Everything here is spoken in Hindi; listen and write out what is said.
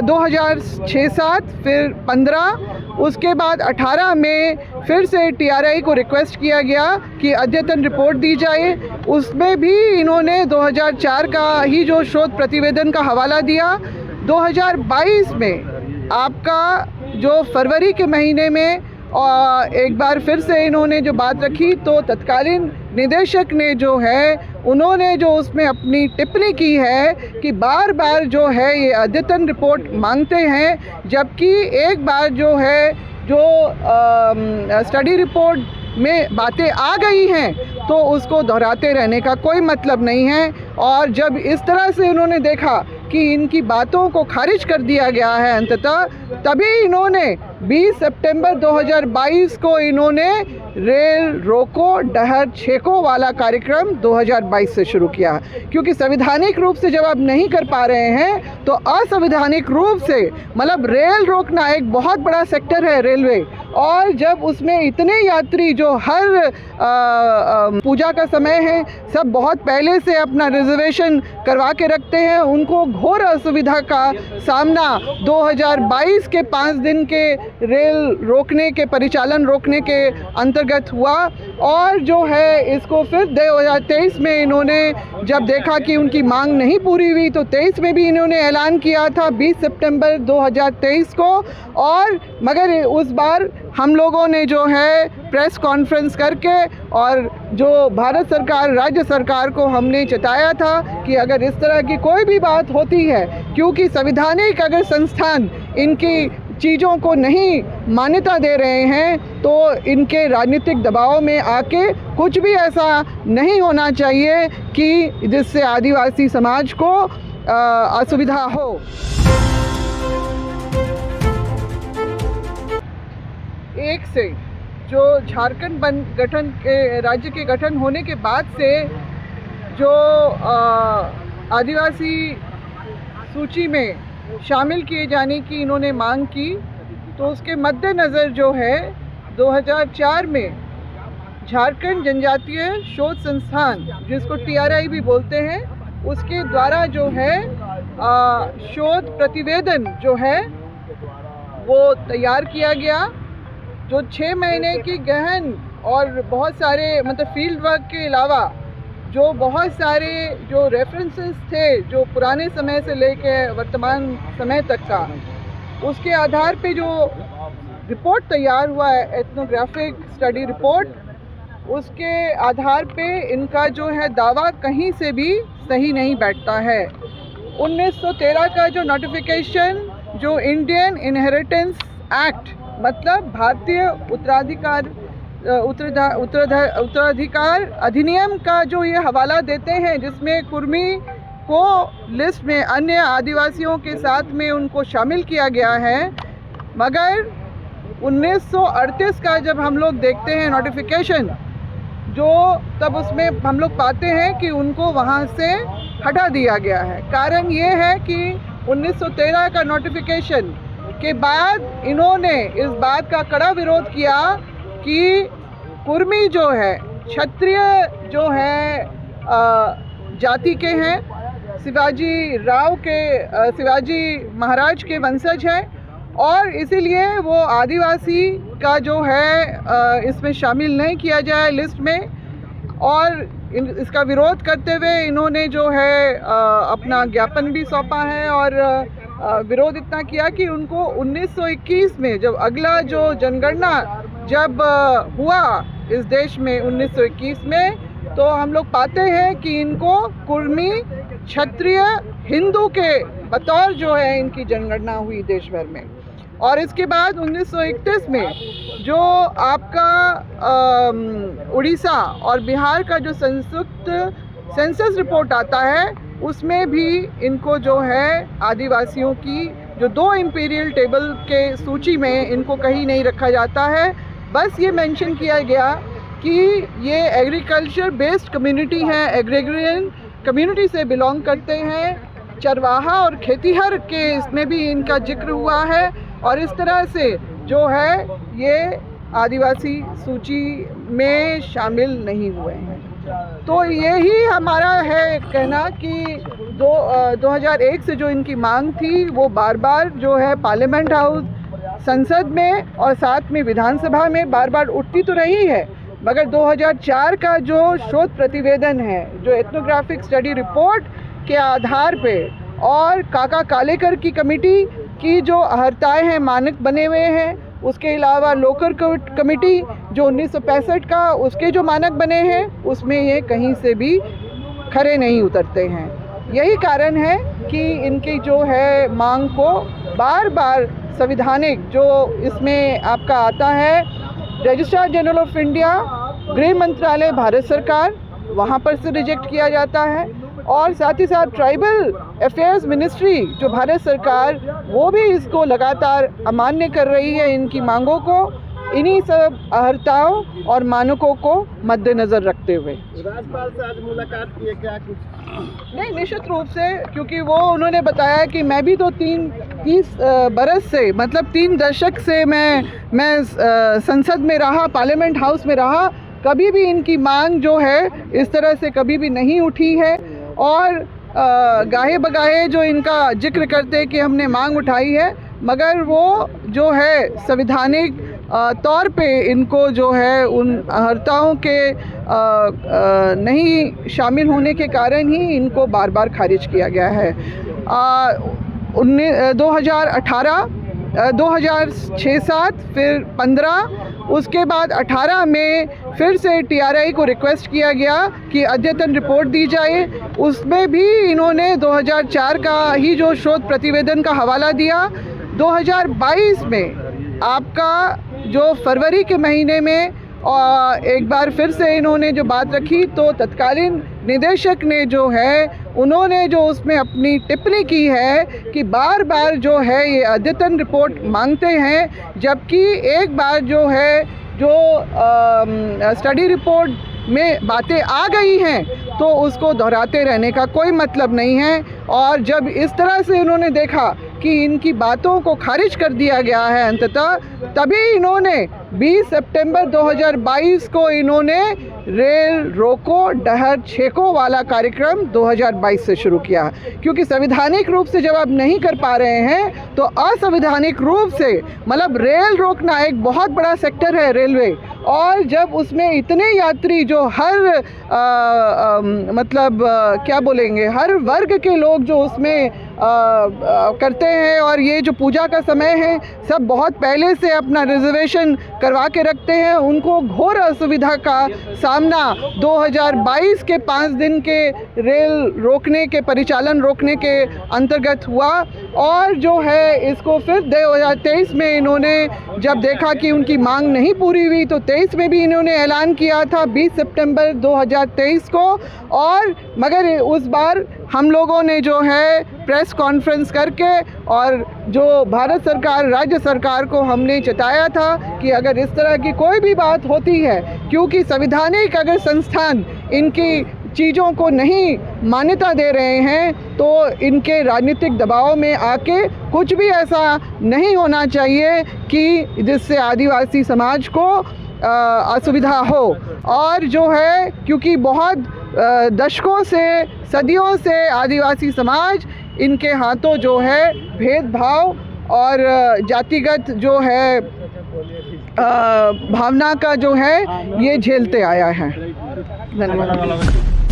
2006-7, फिर 15, उसके बाद 18 में फिर से TRI को रिक्वेस्ट किया गया कि अद्यतन रिपोर्ट दी जाए। उसमें भी इन्होंने 2004 का ही जो शोध प्रतिवेदन का हवाला दिया। 2022 में आपका जो फरवरी के महीने में एक बार फिर से इन्होंने जो बात रखी, तो तत्कालीन निदेशक ने जो है उन्होंने जो उसमें अपनी टिप्पणी की है कि बार बार जो है ये अद्यतन रिपोर्ट मांगते हैं, जबकि एक बार जो है जो स्टडी रिपोर्ट में बातें आ गई हैं तो उसको दोहराते रहने का कोई मतलब नहीं है। और जब इस तरह से उन्होंने देखा कि इनकी बातों को खारिज कर दिया गया है अंततः, तभी इन्होंने 20 सितंबर 2022 को इन्होंने रेल रोको डहर छेको वाला कार्यक्रम 2022 से शुरू किया। क्योंकि संवैधानिक रूप से जब आप नहीं कर पा रहे हैं तो असंवैधानिक रूप से, मतलब रेल रोकना एक बहुत बड़ा सेक्टर है रेलवे, और जब उसमें इतने यात्री जो हर पूजा का समय है सब बहुत पहले से अपना रिजर्वेशन करवा के रखते हैं, उनको घोर असुविधा का सामना 2022 के 5 दिन के रेल रोकने के परिचालन रोकने के अंतर्गत हुआ। और जो है इसको फिर 2023 में इन्होंने जब देखा कि उनकी मांग नहीं पूरी हुई तो 23 में भी इन्होंने ऐलान किया था 20 सितंबर 2023 को। और मगर उस बार हम लोगों ने जो है प्रेस कॉन्फ्रेंस करके और जो भारत सरकार राज्य सरकार को हमने चेताया था कि अगर इस तरह की कोई भी बात होती है, क्योंकि संवैधानिक अगर संस्थान इनकी चीज़ों को नहीं मान्यता दे रहे हैं तो इनके राजनीतिक दबाव में आके कुछ भी ऐसा नहीं होना चाहिए कि जिससे आदिवासी समाज को असुविधा हो। एक से जो झारखंड गठन के राज्य के गठन होने के बाद से जो आदिवासी सूची में शामिल किए जाने की इन्होंने मांग की, तो उसके मद्देनज़र जो है 2004 में झारखंड जनजातीय शोध संस्थान, जिसको TRI भी बोलते हैं, उसके द्वारा जो है शोध प्रतिवेदन जो है वो तैयार किया गया, जो 6 महीने की गहन और बहुत सारे मतलब फील्ड वर्क के अलावा जो बहुत सारे जो रेफरेंसेस थे जो पुराने समय से लेके वर्तमान समय तक का, उसके आधार पे जो रिपोर्ट तैयार हुआ है एथनोग्राफिक स्टडी रिपोर्ट, उसके आधार पे इनका जो है दावा कहीं से भी सही नहीं बैठता है। 1913 का जो नोटिफिकेशन जो इंडियन इनहेरिटेंस एक्ट मतलब भारतीय उत्तराधिकार अधिनियम का जो ये हवाला देते हैं, जिसमें कुर्मी को लिस्ट में अन्य आदिवासियों के साथ में उनको शामिल किया गया है, मगर 1938 का जब हम लोग देखते हैं नोटिफिकेशन, जो तब उसमें हम लोग पाते हैं कि उनको वहाँ से हटा दिया गया है। कारण ये है कि 1913 का नोटिफिकेशन के बाद इन्होंने इस बात का कड़ा विरोध किया कि कुर्मी जो है क्षत्रिय जो है जाति के हैं, शिवाजी महाराज के वंशज हैं, और इसीलिए वो आदिवासी का जो है इसमें शामिल नहीं किया जाए लिस्ट में। और इसका विरोध करते हुए इन्होंने जो है अपना ज्ञापन भी सौंपा है, और विरोध इतना किया कि उनको 1921 में जब अगला जो जनगणना जब हुआ इस देश में 1921 में, तो हम लोग पाते हैं कि इनको कुर्मी क्षत्रिय हिंदू के बतौर जो है इनकी जनगणना हुई देश भर में। और इसके बाद 1931 में जो आपका उड़ीसा और बिहार का जो संयुक्त सेंसस रिपोर्ट आता है, उसमें भी इनको जो है आदिवासियों की जो 2 इंपीरियल टेबल के सूची में इनको कहीं नहीं रखा जाता है। बस ये मेंशन किया गया कि ये एग्रीकल्चर बेस्ड कम्युनिटी है, एग्रेरियन कम्युनिटी से बिलोंग करते हैं, चरवाहा और खेतीहर के इसमें भी इनका जिक्र हुआ है, और इस तरह से जो है ये आदिवासी सूची में शामिल नहीं हुए हैं। तो यही हमारा है कहना कि 2001 से जो इनकी मांग थी वो बार बार जो है पार्लियामेंट हाउस, संसद में और साथ में विधानसभा में बार बार उठती तो रही है, मगर 2004 का जो शोध प्रतिवेदन है, जो एथनोग्राफिक स्टडी रिपोर्ट के आधार पे और काका कालेकर की कमेटी की जो अहर्ताएँ हैं, मानक बने हुए हैं, उसके अलावा लोकर कमेटी जो 1965 का उसके जो मानक बने हैं, उसमें ये कहीं से भी खरे नहीं उतरते हैं। यही कारण है कि इनकी जो है मांग को बार बार संविधानिक जो इसमें आपका आता है, रजिस्ट्रार जनरल ऑफ इंडिया, गृह मंत्रालय भारत सरकार, वहाँ पर से रिजेक्ट किया जाता है, और साथ ही साथ ट्राइबल अफेयर्स मिनिस्ट्री जो भारत सरकार, वो भी इसको लगातार अमान्य कर रही है इनकी मांगों को, इन्हीं सब अहर्ताओं और मानकों को मद्देनज़र रखते हुए। राज्यपाल से आज मुलाकात की है क्या कुछ? नहीं, निश्चित रूप से, क्योंकि वो उन्होंने बताया कि मैं भी तो 30 बरस से, मतलब 3 दशक से मैं संसद में रहा, पार्लियामेंट हाउस में रहा, कभी भी इनकी मांग जो है इस तरह से कभी भी नहीं उठी है, और गाहे बगाहे जो इनका जिक्र करते हैं कि हमने मांग उठाई है, मगर वो जो है संविधानिक तौर पे इनको जो है उन अहर्ताओं के नहीं शामिल होने के कारण ही इनको बार बार खारिज किया गया है। 2018, 2006-7, फिर 15, उसके बाद 18 में फिर से TRI को रिक्वेस्ट किया गया कि अद्यतन रिपोर्ट दी जाए। उसमें भी इन्होंने 2004 का ही जो शोध प्रतिवेदन का हवाला दिया। 2022 में आपका जो फरवरी के महीने में एक बार फिर से इन्होंने जो बात रखी, तो तत्कालीन निदेशक ने जो है उन्होंने जो उसमें अपनी टिप्पणी की है कि बार बार जो है ये अद्यतन रिपोर्ट मांगते हैं, जबकि एक बार जो है जो स्टडी रिपोर्ट में बातें आ गई हैं तो उसको दोहराते रहने का कोई मतलब नहीं है। और जब इस तरह से उन्होंने देखा कि इनकी बातों को खारिज कर दिया गया है अंततः, तभी इन्होंने 20 सितंबर 2022 को इन्होंने रेल रोको डहर छेको वाला कार्यक्रम 2022 से शुरू किया, क्योंकि संवैधानिक रूप से जब आप नहीं कर पा रहे हैं तो असंवैधानिक रूप से, मतलब रेल रोकना एक बहुत बड़ा सेक्टर है रेलवे, और जब उसमें इतने यात्री जो हर क्या बोलेंगे, हर वर्ग के लोग जो उसमें करते हैं, और ये जो पूजा का समय है सब बहुत पहले से अपना रिजर्वेशन करवा के रखते हैं, उनको घोर असुविधा का सामना 2022 के 5 दिन के रेल रोकने के, परिचालन रोकने के अंतर्गत हुआ। और जो है इसको फिर 2023 में इन्होंने जब देखा कि उनकी मांग नहीं पूरी हुई, तो 23 में भी इन्होंने ऐलान किया था 20 सितंबर 2023 को, और मगर उस बार हम लोगों ने जो है प्रेस कॉन्फ्रेंस करके और जो भारत सरकार, राज्य सरकार को हमने चेताया था कि अगर इस तरह की कोई भी बात होती है, क्योंकि संवैधानिक अगर संस्थान इनकी चीज़ों को नहीं मान्यता दे रहे हैं, तो इनके राजनीतिक दबाव में आके कुछ भी ऐसा नहीं होना चाहिए कि जिससे आदिवासी समाज को असुविधा हो। और जो है क्योंकि बहुत दशकों से, सदियों से आदिवासी समाज इनके हाथों जो है भेदभाव और जातिगत जो है भावना का जो है ये झेलते आया है। धन्यवाद।